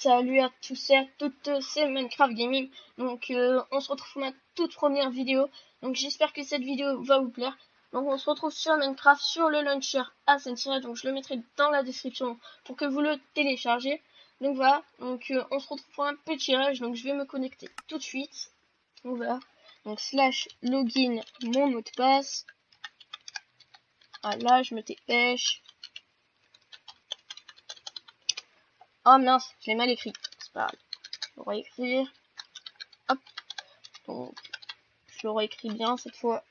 Salut à tous et à toutes, c'est Minecraft Gaming. Donc on se retrouve pour ma toute première vidéo. Donc j'espère que cette vidéo va vous plaire. Donc on se retrouve sur Minecraft, sur le launcher Ascension. Donc je le mettrai dans la description pour que vous le téléchargez. Donc voilà, donc on se retrouve pour un petit tirage. Donc je vais me connecter tout de suite. Donc voilà, donc slash login, mon mot de passe. Ah là je me dépêche. Oh mince, je l'ai mal écrit. C'est pas grave. On va écrire. Hop. Donc, je l'aurai écrit bien cette fois.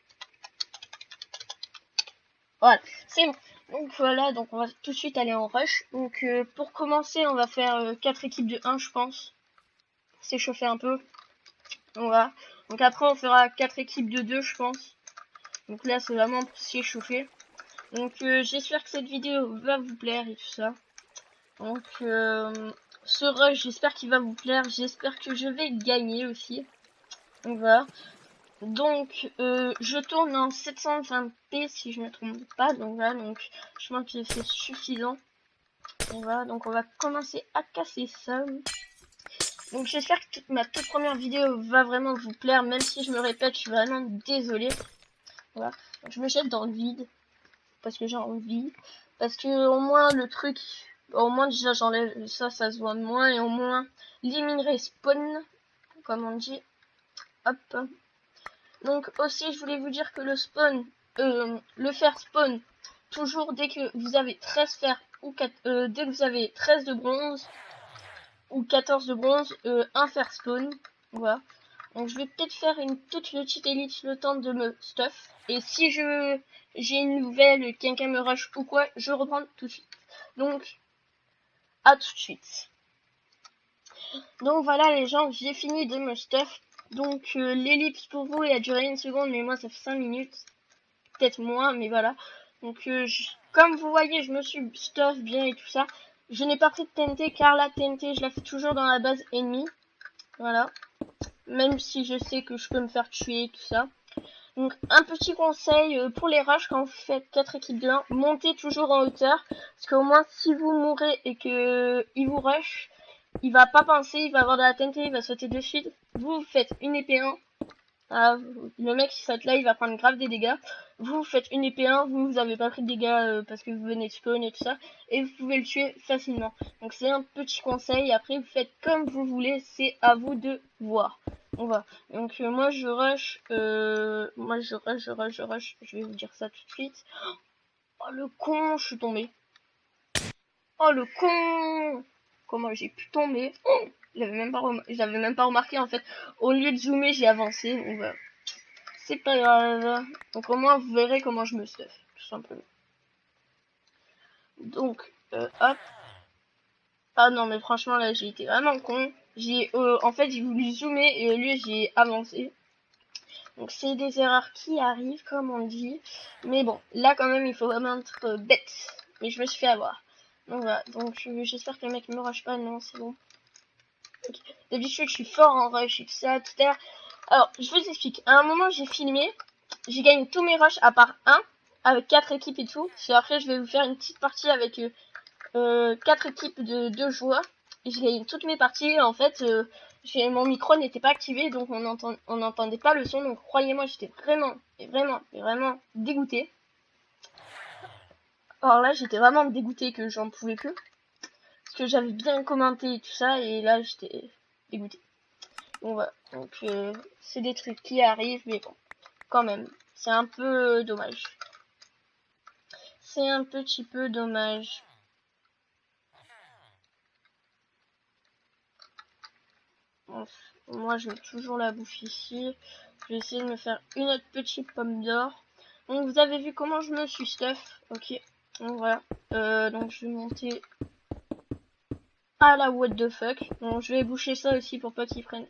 Voilà, c'est bon. Donc voilà, donc on va tout de suite aller en rush. Donc pour commencer, on va faire 4 équipes de 1, je pense. S'échauffer un peu. Donc voilà. Donc après, on fera 4 équipes de 2, je pense. Donc là, c'est vraiment pour s'échauffer. Donc j'espère que cette vidéo va vous plaire et tout ça. Donc ce rush, j'espère qu'il va vous plaire. J'espère que je vais gagner aussi. Donc voilà. Donc je tourne en 720p si je ne me trompe pas. Donc voilà, donc je pense que c'est suffisant. Donc voilà, donc on va commencer à casser ça. Donc j'espère que ma toute première vidéo va vraiment vous plaire, même si je me répète, je suis vraiment désolée. Voilà, donc je me jette dans le vide parce que j'ai envie, parce que au moins le truc, au moins déjà j'enlève ça, ça se voit moins, et au moins les minerais spawn, comme on dit. Hop. Donc aussi je voulais vous dire que le spawn, le fer spawn toujours dès que vous avez 13 fer ou 4, dès que vous avez 13 de bronze ou 14 de bronze, un fer spawn. Voilà. Donc je vais peut-être faire une toute petite élite le temps de me stuff. Et si j'ai une nouvelle, quelqu'un me rush ou quoi, je reprends tout de suite. Donc à tout de suite. Donc voilà les gens, j'ai fini de me stuff. Donc l'ellipse pour vous elle a duré 1 seconde, mais moi ça fait 5 minutes. Peut-être moins, mais voilà. Donc comme vous voyez, je me suis stuff bien et tout ça. Je n'ai pas pris de TNT car la TNT je la fais toujours dans la base ennemie. Voilà. Même si je sais que je peux me faire tuer et tout ça. Donc un petit conseil pour les rushs, quand vous faites 4 équipes de 1, montez toujours en hauteur. Parce qu'au moins si vous mourrez et que il vous rush, il va pas penser, il va avoir de la TNT, il va sauter de suite. Vous faites une épée 1. Ah, le mec qui saute là, il va prendre grave des dégâts. Vous faites une épée 1, vous avez pas pris de dégâts parce que vous venez de spawn et tout ça. Et vous pouvez le tuer facilement. Donc c'est un petit conseil. Après vous faites comme vous voulez, c'est à vous de voir. On va. Donc moi je rush. Je rush. Je vais vous dire ça tout de suite. Oh le con, je suis tombé. Oh le con. Comment j'ai pu tomber? Oh, j'avais même pas remarqué en fait. Au lieu de zoomer, j'ai avancé. Donc voilà. C'est pas grave. Donc au moins vous verrez comment je me stuff, tout simplement. Donc hop. Ah non mais franchement là j'ai été vraiment con. En fait j'ai voulu zoomer et au lieu j'ai avancé. Donc c'est des erreurs qui arrivent comme on dit. Mais bon là quand même il faut vraiment être bête. Mais je me suis fait avoir. Donc voilà. Donc j'espère que le mec ne me rush pas. Non c'est bon. Okay. D'habitude je suis fort en rush et tout ça tout à l'heure. Alors je vous explique. À un moment j'ai filmé. J'ai gagné tous mes rushs à part un, avec 4 équipes et tout. Et après, je vais vous faire une petite partie avec 4 équipes de 2 joueurs. Et j'ai gagné toutes mes parties. En fait, mon micro n'était pas activé, donc on n'entendait pas le son. Donc croyez-moi, j'étais vraiment dégoûtée. Alors là, j'étais vraiment dégoûtée que j'en pouvais plus. Parce que j'avais bien commenté et tout ça, et là, j'étais dégoûtée. Donc voilà, donc c'est des trucs qui arrivent, mais bon, quand même, c'est un peu dommage. C'est un petit peu dommage. Bon, moi, je mets toujours la bouffe ici. Je vais essayer de me faire une autre petite pomme d'or. Donc, vous avez vu comment je me suis stuff. Ok. Donc, voilà. Donc, je vais monter à la what the fuck. Donc, je vais boucher ça aussi pour pas qu'ils prennent.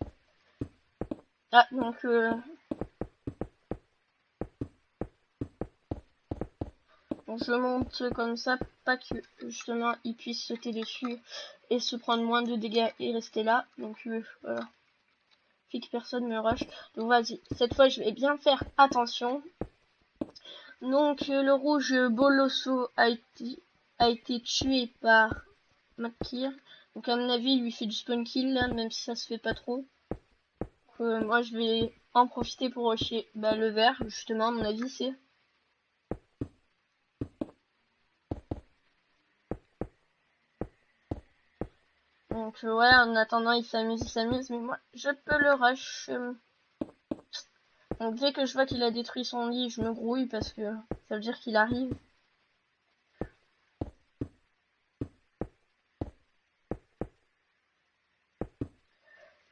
Ah, donc, je monte comme ça, pas que justement ils puissent sauter dessus et se prendre moins de dégâts et rester là. Donc voilà, puis que personne me rush. Donc vas-y, cette fois je vais bien faire attention. Donc le rouge Bolosso a été tué par Makir. Donc à mon avis, il lui fait du spawn kill là, même si ça se fait pas trop. Donc, moi je vais en profiter pour rusher le vert, justement, à mon avis c'est. Donc ouais, en attendant il s'amuse, mais moi je peux le rush. Donc dès que je vois qu'il a détruit son lit, je me grouille parce que ça veut dire qu'il arrive.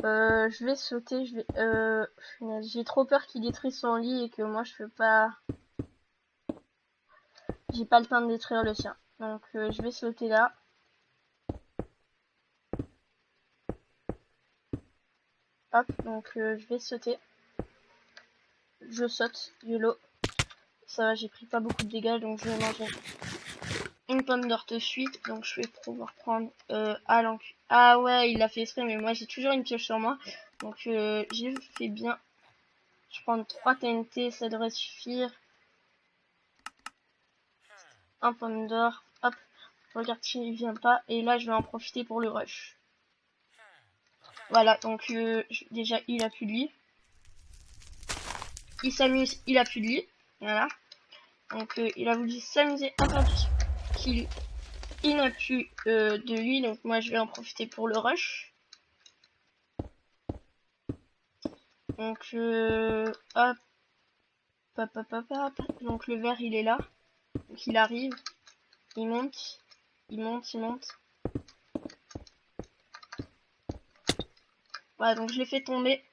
Je vais sauter, j'ai trop peur qu'il détruise son lit et que moi je peux pas. J'ai pas le temps de détruire le sien. Donc je vais sauter là. Hop, donc je vais sauter. Je saute, YOLO. Ça va, j'ai pris pas beaucoup de dégâts, donc je vais manger une pomme d'or de suite. Donc je vais pouvoir prendre Ah ouais, il a fait exprès, mais moi j'ai toujours une pioche sur moi. Donc j'ai fait bien. Je prends 3 TNT, ça devrait suffire. Un pomme d'or. Hop, regarde s'il vient pas. Et là je vais en profiter pour le rush. Voilà, donc déjà il a plus de lit. Il s'amuse, il a plus de lit. Voilà. Donc il a voulu s'amuser encore qu'il il n'a plus de lit, donc moi je vais en profiter pour le rush. Donc hop, hop, hop, hop, hop. Donc le vert il est là. Donc il arrive, il monte, il monte, il monte. Voilà, donc je l'ai fait tomber.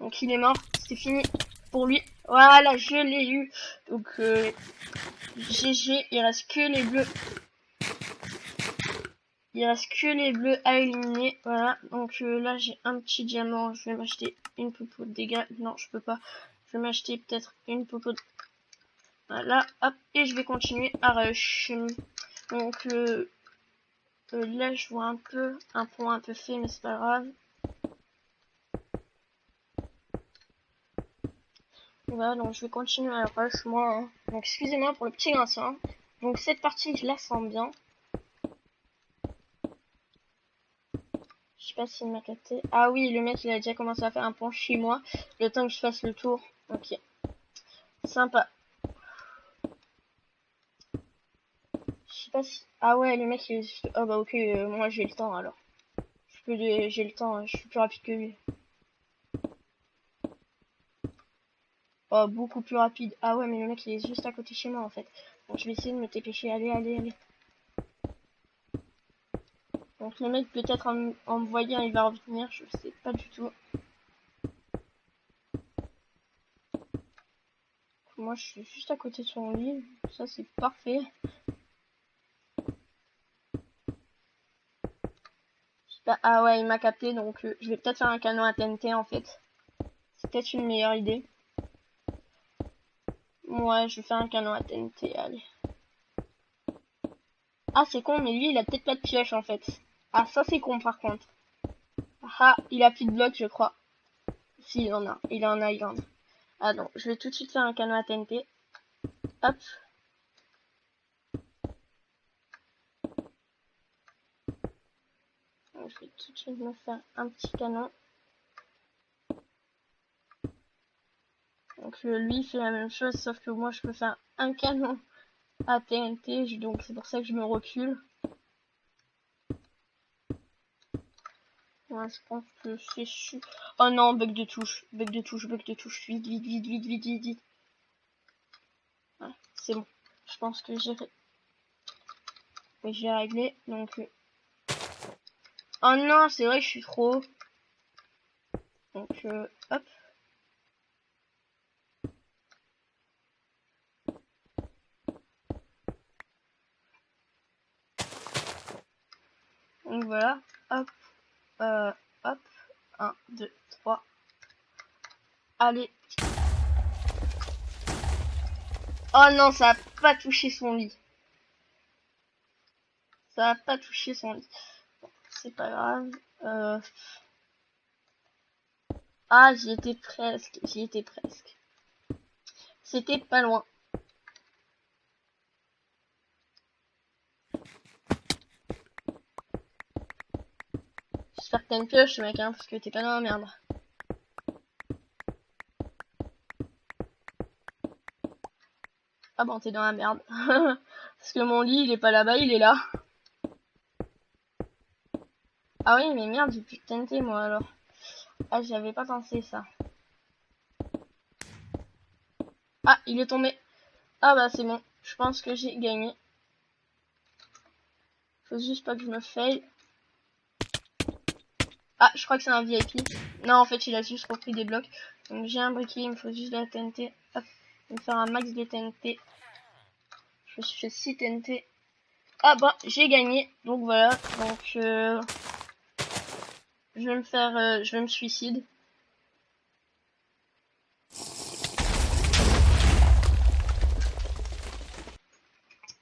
Donc il est mort, c'est fini pour lui. Voilà, je l'ai eu. Donc GG, il reste que les bleus. Il reste que les bleus à éliminer. Voilà, donc là j'ai un petit diamant. Je vais m'acheter une popo de dégâts. Non, je peux pas. Je vais m'acheter peut-être une popo de... Voilà, hop, et je vais continuer à rush. Donc là je vois un pont un peu fait, mais c'est pas grave. Voilà, donc je vais continuer à rush moi. Hein. Donc excusez-moi pour le petit grincement. Donc cette partie je la sens bien. Je sais pas s'il m'a capté. Ah oui, le mec il a déjà commencé à faire un pont chez moi. Le temps que je fasse le tour. Ok. Sympa. Je sais pas si... Ah ouais, le mec il est juste... Oh bah ok, moi j'ai le temps alors. J'ai le temps, hein. Je suis plus rapide que lui. Oh, beaucoup plus rapide. Ah ouais, mais le mec il est juste à côté de chez moi en fait. Donc je vais essayer de me dépêcher. Allez, allez, allez. Donc le mec peut-être en me voyant il va revenir. Je sais pas du tout. Moi je suis juste à côté de son lit. Ça c'est parfait. Ah ouais, il m'a capté. Donc je vais peut-être faire un canon à TNT en fait. C'est peut-être une meilleure idée. Ouais, je vais faire un canon à TNT. Allez. Ah c'est con, mais lui il a peut-être pas de pioche en fait. Ah ça c'est con par contre. Ah, il a plus de blocs je crois. Si, il en a. Il en a, il en a. Ah non, je vais tout de suite faire un canon à TNT. Hop. Donc, je vais tout de suite me faire un petit canon. Donc lui il fait la même chose, sauf que moi je peux faire un canon à TNT. Donc c'est pour ça que je me recule. Ouais, je pense que c'est sûr. Oh non, bug de touche. Bug de touche, bug de touche. Vite, vite, vite, vite, vite, vite, vite. Ouais, c'est bon. Je pense que j'ai réglé. Donc... Oh non, c'est vrai que je suis trop haut. Donc hop. Donc voilà. Hop. Hop. 1, 2, 3. Allez. Oh non, ça a pas touché son lit. Ça a pas touché son lit. Bon, c'est pas grave. Ah, j'y étais presque. J'y étais presque. C'était pas loin. J'espère que t'as une pioche, mec, hein, parce que t'es pas dans la merde. Ah bon, t'es dans la merde. Parce que mon lit, il est pas là-bas, il est là. Ah oui, mais merde, j'ai plus de TNT, moi, alors. Ah, j'avais pas pensé ça. Ah, il est tombé. Ah bah, c'est bon. Je pense que j'ai gagné. Faut juste pas que je me faille. Ah, je crois que c'est un VIP. Non, en fait, il a juste repris des blocs. Donc, j'ai un briquet, il me faut juste de la TNT. Hop, je vais me faire un max de TNT. Je me suis fait 6 TNT. Ah bah, j'ai gagné. Donc, voilà. Donc, je vais me faire... je vais me suicide.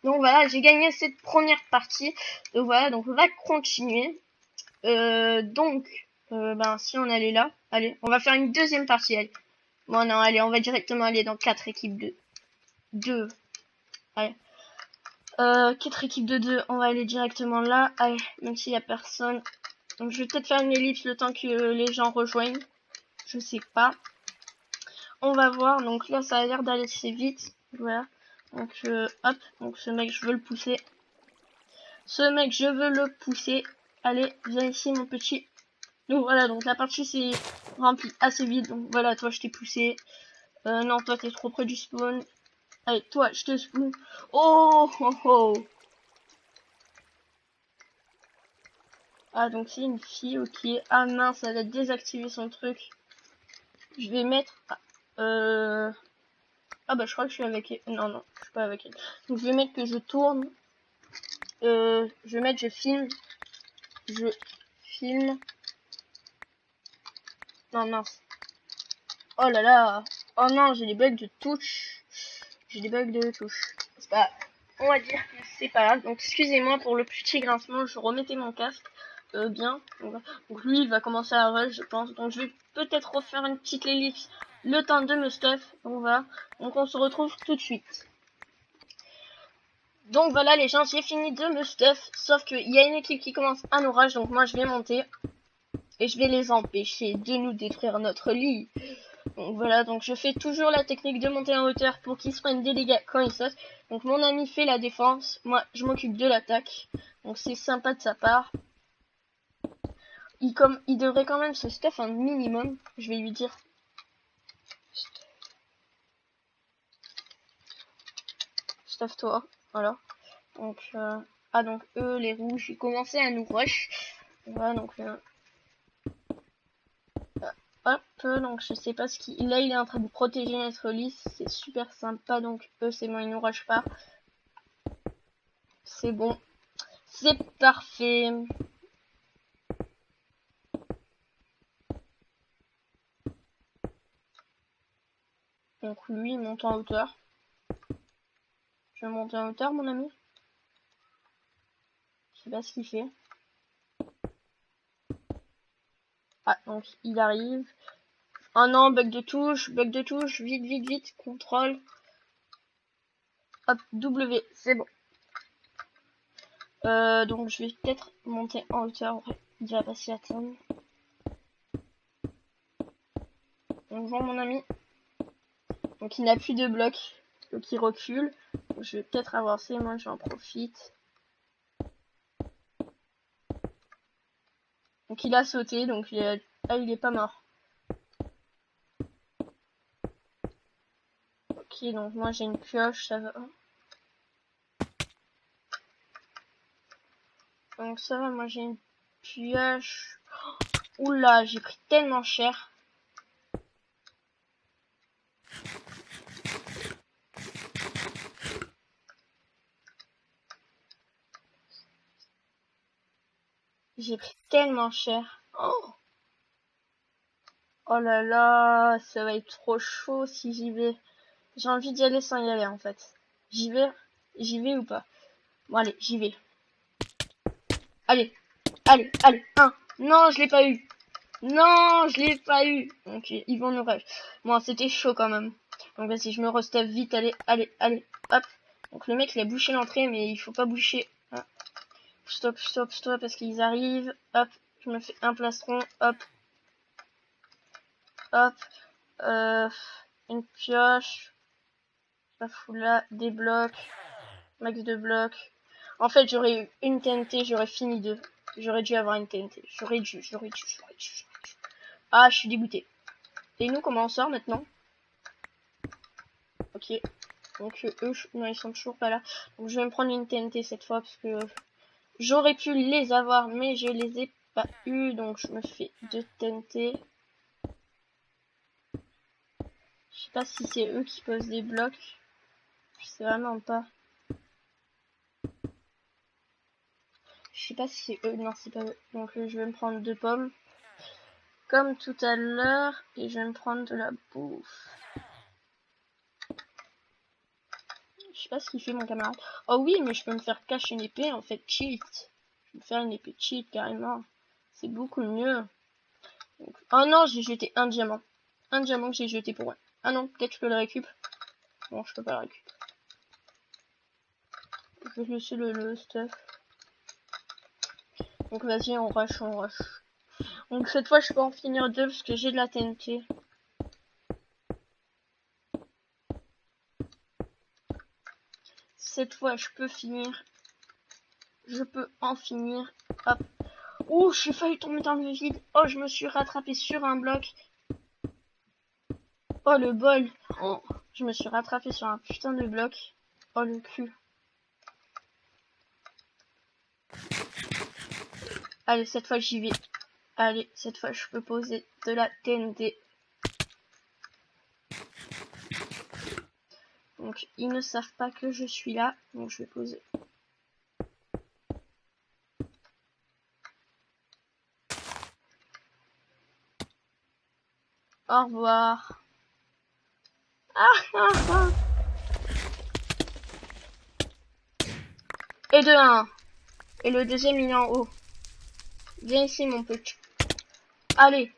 Donc, voilà, j'ai gagné cette première partie. Donc, voilà, donc on va continuer. Ben, si on allait là, allez, on va faire une deuxième partie, allez. Bon, non, allez, on va directement aller dans 4 équipes de 2. Allez. 4 équipes de 2, on va aller directement là. Allez, même s'il y a personne. Donc, je vais peut-être faire une ellipse le temps que les gens rejoignent. Je sais pas. On va voir. Donc là, ça a l'air d'aller assez vite. Voilà. Donc, hop. Donc, ce mec, je veux le pousser. Ce mec, je veux le pousser. Allez, viens ici, mon petit. Donc voilà, donc la partie s'est remplie assez vite. Donc voilà, toi je t'ai poussé. Non, toi t'es trop près du spawn. Allez, toi je te spawn. Oh oh oh. Ah, donc c'est une fille, ok. Ah mince, elle a désactivé son truc. Je vais mettre... Ah bah je crois que je suis avec elle. Non, non, je suis pas avec elle. Donc je vais mettre que je tourne. Je vais mettre je filme. Je filme. Non, mince. Oh là là. Oh non, j'ai des bugs de touche. J'ai des bugs de touche. C'est pas... On va dire que c'est pas grave. Donc excusez-moi pour le petit grincement. Je remettais mon casque. Bien. Donc lui, il va commencer à rush, je pense. Donc je vais peut-être refaire une petite ellipse. Le temps de me stuff. Donc voilà. Donc on se retrouve tout de suite. Donc voilà les gens, j'ai fini de me stuff. Sauf qu'il y a une équipe qui commence un orage. Donc moi je vais monter. Et je vais les empêcher de nous détruire notre lit. Donc voilà, donc je fais toujours la technique de monter en hauteur pour qu'ils se prennent des dégâts quand ils sautent. Donc mon ami fait la défense, moi je m'occupe de l'attaque. Donc c'est sympa de sa part. Il devrait quand même se stuff un minimum, je vais lui dire. Stuff toi, voilà. Donc, ah donc eux les rouges, ils commençaient à nous rush. Voilà, donc hop, donc je sais pas ce qu'il... Là il est en train de protéger notre liste, c'est super sympa, donc eux c'est bon, ils nous rushent pas. C'est bon, c'est parfait. Donc lui il monte en hauteur. Je vais monter en hauteur mon ami. Je sais pas ce qu'il fait. Ah donc il arrive. Oh non, bug de touche, vite, vite, vite, contrôle. Hop, W, c'est bon. Donc je vais peut-être monter en hauteur, ouais, il va pas s'y attendre. Bonjour mon ami. Donc il n'a plus de blocs, donc il recule. Donc, je vais peut-être avancer, moi j'en profite. Donc il a sauté, donc ah, il est pas mort. Ok, donc moi j'ai une pioche, ça va. Donc ça va, moi j'ai une pioche. Oula, j'ai pris tellement cher. J'ai pris tellement cher. Oh, oh là là, ça va être trop chaud si j'y vais. J'ai envie d'y aller sans y aller en fait. J'y vais ou pas? Bon allez, j'y vais. Allez, allez, allez, un. Non, je l'ai pas eu. Non, je l'ai pas eu. Donc ils vont nous rush. Bon, c'était chaud quand même. Donc vas-y, je me restuff vite. Allez, allez, allez, hop. Donc le mec il a bouché l'entrée, mais il faut pas boucher. Ah. Stop, stop, stop, parce qu'ils arrivent. Hop, Je me fais un plastron, hop. Hop. Une pioche. La foula, des blocs. Max de blocs. En fait, j'aurais eu une TNT, j'aurais fini 2. J'aurais dû avoir une TNT. J'aurais dû. Ah, je suis dégoûté. Et nous, comment on sort maintenant? Ok. Donc eux, non, ils sont toujours pas là. Donc je vais me prendre une TNT cette fois parce que j'aurais pu les avoir, mais je les ai pas eu. Donc je me fais 2 TNT. Je sais pas si c'est eux qui posent des blocs. Je sais vraiment pas. Je sais pas si c'est eux. Non, c'est pas eux. Donc je vais me prendre 2 pommes. Comme tout à l'heure. Et je vais me prendre de la bouffe. Je sais pas ce qu'il fait mon camarade. Oh oui, mais je peux me faire cacher une épée en fait. Cheat. Je vais me faire une épée cheat carrément. C'est beaucoup mieux. Donc... Oh non, j'ai jeté un diamant. Un diamant que j'ai jeté pour moi. Ah non, peut-être je peux le récupérer. Bon, je peux pas le récupérer. Je vais laisser le stuff. Donc vas-y, on rush. Donc cette fois, je peux en finir 2 parce que j'ai de la TNT. Cette fois, je peux finir. Je peux en finir. Hop. Ouh, j'ai failli tomber dans le vide. Oh, je me suis rattrapé sur un bloc. Oh, le bol. Oh, je me suis rattrapé sur un putain de bloc. Oh, le cul. Allez, cette fois, j'y vais. Allez, cette fois, je peux poser de la TNT. Donc, ils ne savent pas que je suis là. Donc, je vais poser. Au revoir. Ah. Et de 1. Et le deuxième, il est en haut. Viens ici, mon petit. Allez,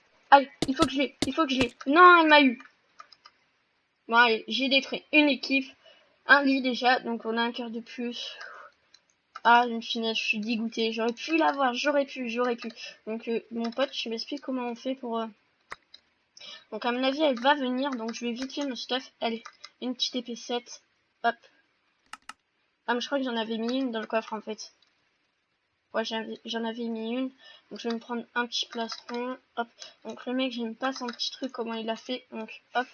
il faut que je l'ai. Non, elle m'a eu. Bon, allez, j'ai détruit une équipe. Un lit déjà, donc on a un cœur de plus. Ah, une finesse, je suis dégoûtée. J'aurais pu l'avoir, j'aurais pu. Donc, mon pote, je m'explique comment on fait pour... Donc, à mon avis, elle va venir. Donc, je vais vite fait me stuff. Allez, une petite épée 7. Hop. Ah, mais je crois que j'en avais mis une dans le coffre, en fait. Ouais, j'en avais mis une. Donc, je vais me prendre un petit plastron. Hop. Donc, le mec, j'aime pas son petit truc, comment il a fait. Donc, hop.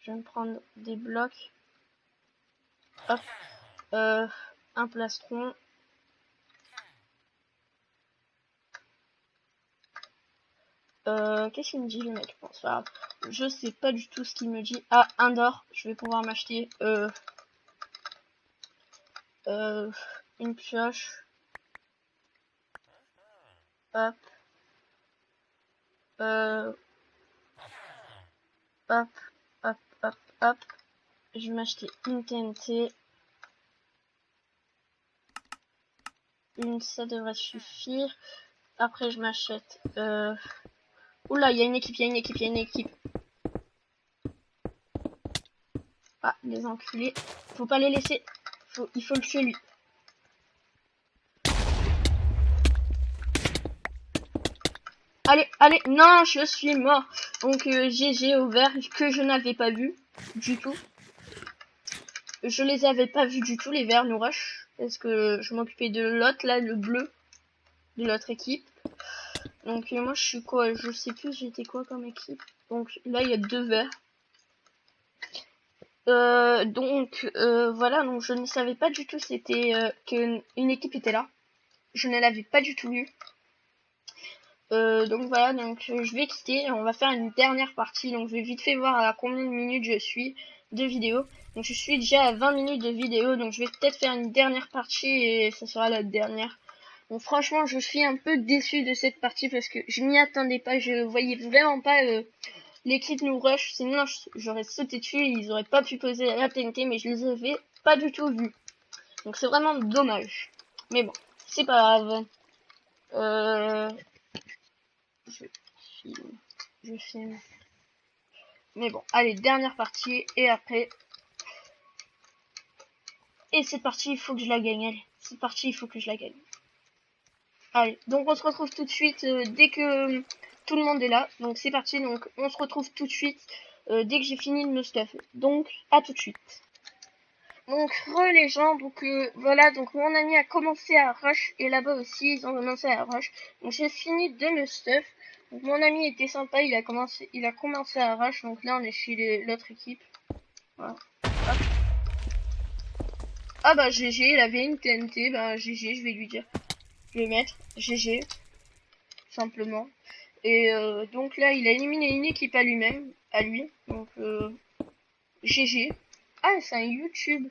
Je vais me prendre des blocs. Hop. Un plastron. Qu'est-ce qu'il me dit le mec? Bon, c'est pas grave. Je sais pas du tout ce qu'il me dit. Ah, un d'or. Je vais pouvoir m'acheter une pioche. Hop. Hop. Hop. Je vais m'acheter une TNT. Ça devrait suffire. Après, je m'achète... Oula, il y a une équipe. Ah, les enculés. Faut pas les laisser. Il faut le tuer, lui. Allez, non, je suis mort. Donc, GG au vert, que je n'avais pas vu du tout. Je les avais pas vus du tout, les verts, nous rush. Parce que je m'occupais de l'autre, là, le bleu. De l'autre équipe. Donc, moi, je suis quoi? Je sais plus, j'étais quoi comme équipe. Donc, là, il y a 2 verts. Voilà, donc je ne savais pas du tout c'était qu'une équipe était là. Je ne l'avais pas du tout vu. Donc voilà, donc je vais quitter. On va faire une dernière partie. Donc je vais vite fait voir à combien de minutes je suis de vidéo. Donc je suis déjà à 20 minutes de vidéo. Donc je vais peut-être faire une dernière partie et ça sera la dernière. Donc franchement, je suis un peu déçu de cette partie parce que je m'y attendais pas. Je voyais vraiment pas l'équipe nous rush. Sinon, j'aurais sauté dessus et ils auraient pas pu poser la TNT, mais je les avais pas du tout vus. Donc c'est vraiment dommage. Mais bon, c'est pas grave. Je filme. Mais bon, allez, dernière partie et après. Et cette partie, il faut que je la gagne. Allez, cette partie, il faut que je la gagne. Allez, donc on se retrouve tout de suite dès que tout le monde est là. Donc c'est parti, donc on se retrouve tout de suite dès que j'ai fini de me stuff. Donc à tout de suite. Donc les gens, donc voilà, donc mon ami a commencé à rush et là-bas aussi ils ont commencé à rush. Donc j'ai fini de me stuff. Donc mon ami était sympa, il a commencé à rush. Donc là on est chez l'autre équipe. Voilà. Hop. Ah bah GG, il avait une TNT, bah GG, je vais lui dire. Je vais mettre GG simplement. Et donc là il a éliminé une équipe à lui-même, à lui. Donc GG. Ah c'est un YouTube.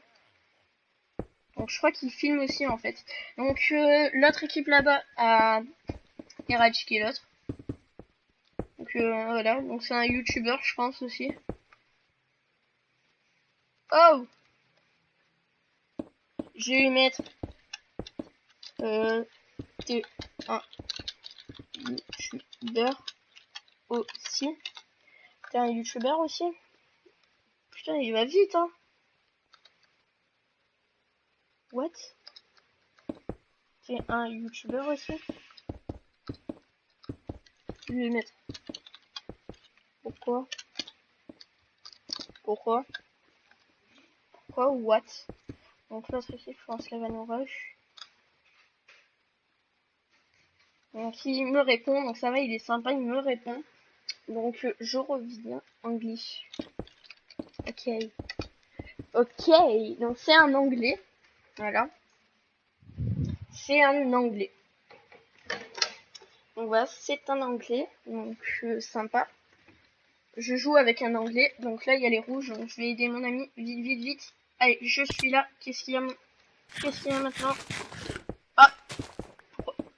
Donc je crois qu'il filme aussi en fait. Donc l'autre équipe là-bas a éradiqué l'autre. Donc voilà, donc c'est un YouTuber je pense aussi. Oh, je vais lui mettre t'es un YouTuber aussi. T'es un YouTuber aussi. Putain il va vite hein. What? T'es un YouTuber aussi. Je vais lui mettre. Pourquoi? Pourquoi what? Donc l'autre équipe, je pense qu'elle va nous rush. Donc il me répond, donc ça va, il est sympa, il me répond. Donc je reviens anglais. Ok. Ok, donc c'est un anglais. Voilà. C'est un anglais. Donc voilà, c'est un anglais. Donc sympa. Je joue avec un anglais. Donc là, il y a les rouges. Donc je vais aider mon ami. Vite, vite, vite. Allez, je suis là. Qu'est-ce qu'il y a maintenant? Ah.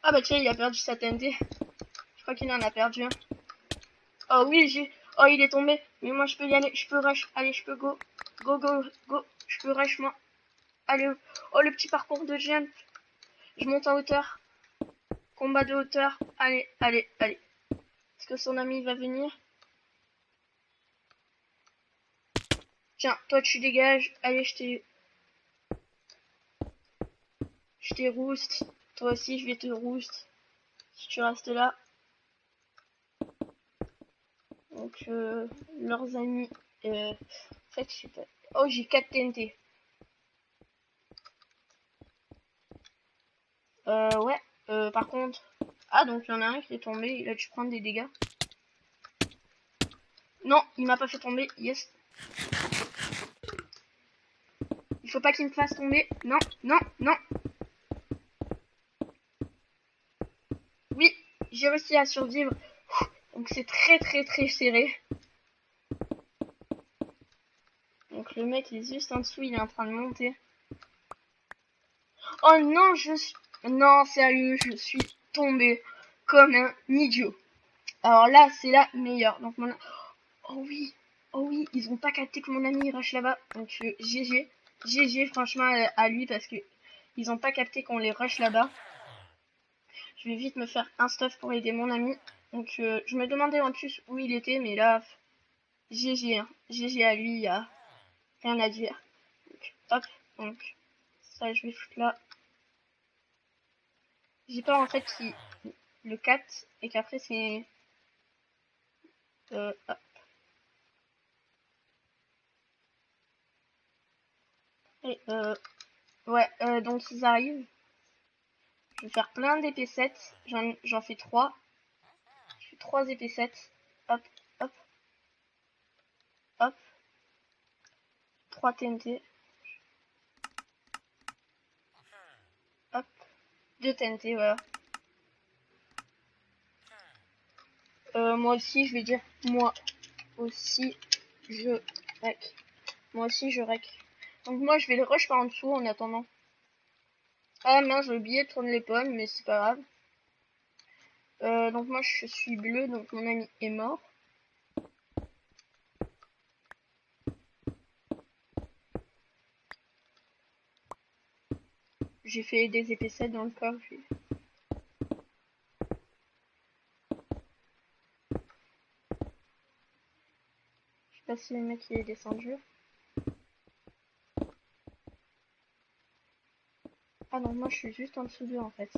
Ah bah tiens, il a perdu sa TNT. Je crois qu'il en a perdu un. Oh oui, oh, il est tombé. Mais moi, je peux y aller. Je peux rush. Allez, je peux go. Go, go, go. Je peux rush, moi. Allez. Oh, le petit parcours de jump. Je monte en hauteur. Combat de hauteur. Allez, allez, allez. Est-ce que son ami va venir? Tiens, toi, tu dégages. Allez, je t'ai roost. Toi aussi, je vais te roost. Si tu restes là. Donc, leurs amis. En fait, je sais pas. Oh, j'ai 4 TNT. Ouais. Par contre. Ah, donc il y en a un qui est tombé. Il a dû prendre des dégâts. Non, il m'a pas fait tomber. Yes. Il faut pas qu'il me fasse tomber. Non, non, non. Oui, j'ai réussi à survivre. Donc c'est très très très serré. Donc le mec il est juste en dessous, il est en train de monter. Oh non, non, sérieux, je suis tombé comme un idiot. Alors là, c'est la meilleure. Donc mon... Oh oui, ils ont pas capté que mon ami rush là-bas. Donc GG. GG franchement à lui parce que ils ont pas capté qu'on les rush là-bas. Je vais vite me faire un stuff pour aider mon ami. Donc je me demandais en plus où il était, mais là, GG, hein. GG à lui, il y a rien à dire. Donc, hop, donc ça je vais foutre là. J'ai peur en fait qu'il le capte et qu'après c'est... Hop. Et, ouais, donc ils arrivent. Je vais faire plein d'épée 7. J'en fais 3. Je fais 3 épée 7. Hop, hop, hop. 3 TNT. Hop. 2 TNT, voilà. Moi aussi, je vais dire moi aussi, je rec. Moi aussi, je rec. Donc moi, je vais le rush par en dessous en attendant. Ah mince, j'ai oublié de prendre les pommes, mais c'est pas grave. Donc moi, je suis bleu, donc mon ami est mort. J'ai fait des épées 7 dans le corps. Je sais pas si le mec il est descendu. Ah non, moi je suis juste en dessous d'eux en fait.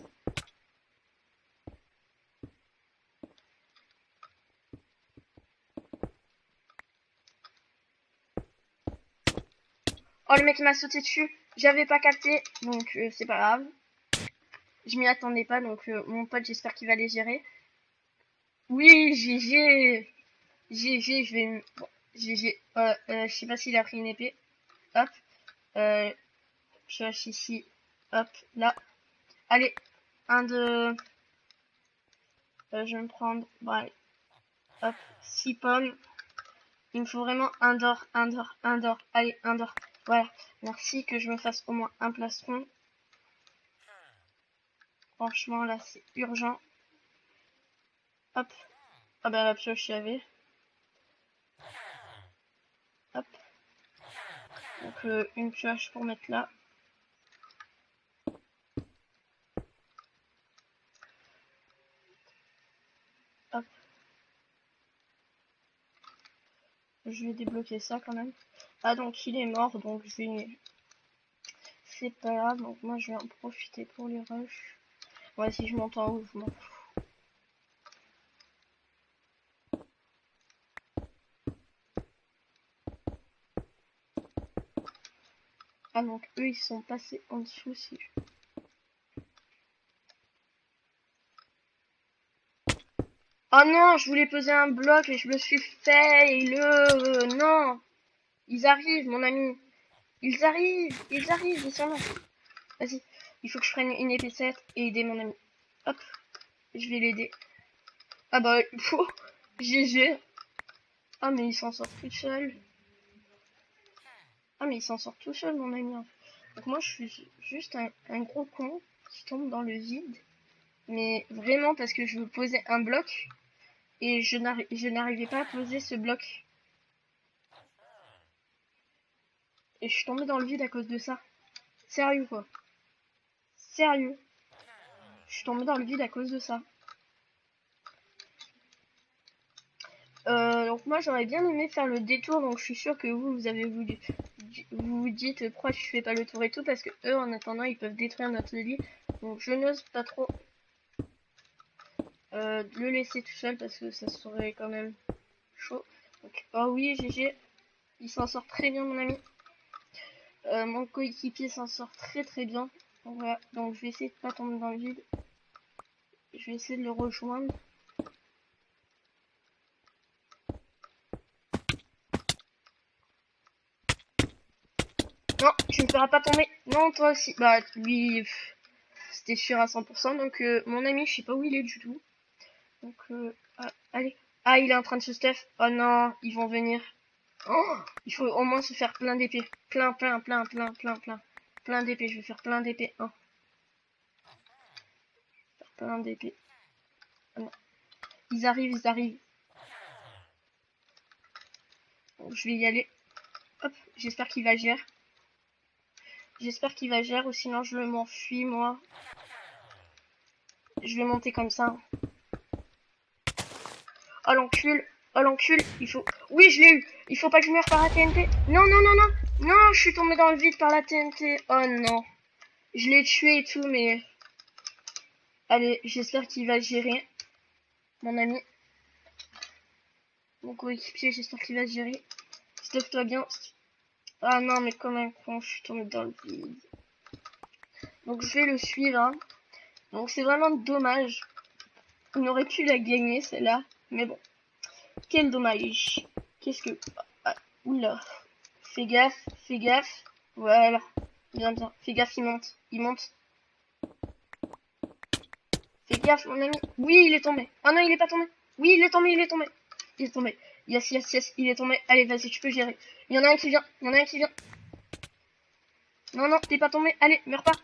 Oh, le mec m'a sauté dessus. J'avais pas capté, donc c'est pas grave. Je m'y attendais pas, donc mon pote, j'espère qu'il va les gérer. Oui, GG. GG, je vais... Bon, GG. Je sais pas s'il a pris une épée. Hop. Pioche ici. Hop, là. Allez. Un de... je vais me prendre... Bon, allez. Hop. 6 pommes. Il me faut vraiment un d'or, un d'or, un d'or. Allez, un d'or. Voilà. Merci que je me fasse au moins un plastron. Franchement, là, c'est urgent. Hop. Ah bah la pioche, y avait. Hop. Donc une pioche pour mettre là. Hop. Je vais débloquer ça quand même. Ah donc il est mort, donc je vais... C'est pas grave, donc moi je vais en profiter pour les rushs. Ouais, si je m'entends où, je m'en fous. Ah donc eux ils sont passés en dessous si je... Oh non, je voulais poser un bloc et je me suis fait non. Ils arrivent, mon ami. Ils arrivent, ils sont là. Vas-y, il faut que je prenne une épée 7 et aider mon ami. Hop, je vais l'aider. Ah bah, GG. Ah mais il s'en sort tout seul. Ah mais il s'en sort tout seul, mon ami. Donc moi je suis juste un gros con qui tombe dans le vide. Mais vraiment parce que je veux poser un bloc. Et je n'arrivais pas à poser ce bloc. Et je suis tombée dans le vide à cause de ça. Sérieux quoi. Sérieux. Je suis tombée dans le vide à cause de ça. Donc moi j'aurais bien aimé faire le détour. Donc je suis sûre que vous avez voulu. Vous vous dites pourquoi je fais pas le tour et tout. Parce que eux en attendant ils peuvent détruire notre lit. Donc je n'ose pas trop le laisser tout seul. Parce que ça serait quand même chaud. Donc, oh oui GG. Il s'en sort très bien mon ami. Mon coéquipier s'en sort très très bien. Voilà, donc je vais essayer de pas tomber dans le vide. Je vais essayer de le rejoindre. Non, tu me feras pas tomber. Non, toi aussi. Bah, lui, c'était sûr à 100%. Donc, mon ami, je sais pas où il est du tout. Donc, allez. Ah, il est en train de se stuff. Oh non, ils vont venir. Oh, il faut au moins se faire plein d'épées. Plein d'épées. Je vais faire plein d'épées. Faire plein d'épées. Oh non. Ils arrivent. Donc, je vais y aller. Hop, j'espère qu'il va gérer. Ou sinon je m'enfuis moi. Je vais monter comme ça. Oh l'encul, il faut... Oui, je l'ai eu. Il faut pas que je meure par la TNT. Non, je suis tombé dans le vide par la TNT. Oh non. Je l'ai tué et tout, mais... Allez, j'espère qu'il va gérer. Mon ami. Mon coéquipier, j'espère qu'il va gérer. Stuff-toi bien. Ah non, mais comme un con, je suis tombé dans le vide. Donc je vais le suivre. Hein. Donc c'est vraiment dommage. On aurait pu la gagner, celle-là. Mais bon. Quel dommage. Qu'est-ce que... Ah, oula. Fais gaffe. Voilà. Bien. Fais gaffe, il monte. Fais gaffe, mon ami. Oui, il est tombé. Ah non, il est pas tombé. Oui, il est tombé. Il est tombé. Yes, il est tombé. Allez, vas-y, tu peux gérer. Il y en a un qui vient. Non, t'es pas tombé. Allez, meurs pas.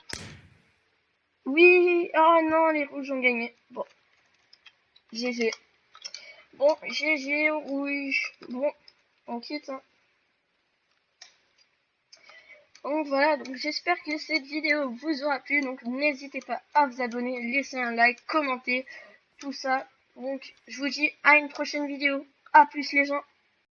Oui. Oh non, les rouges ont gagné. Bon. GG. Bon, GG, oui. Bon, on quitte, hein. Donc voilà, donc j'espère que cette vidéo vous aura plu. Donc n'hésitez pas à vous abonner, laisser un like, commenter, tout ça. Donc je vous dis à une prochaine vidéo. À plus les gens.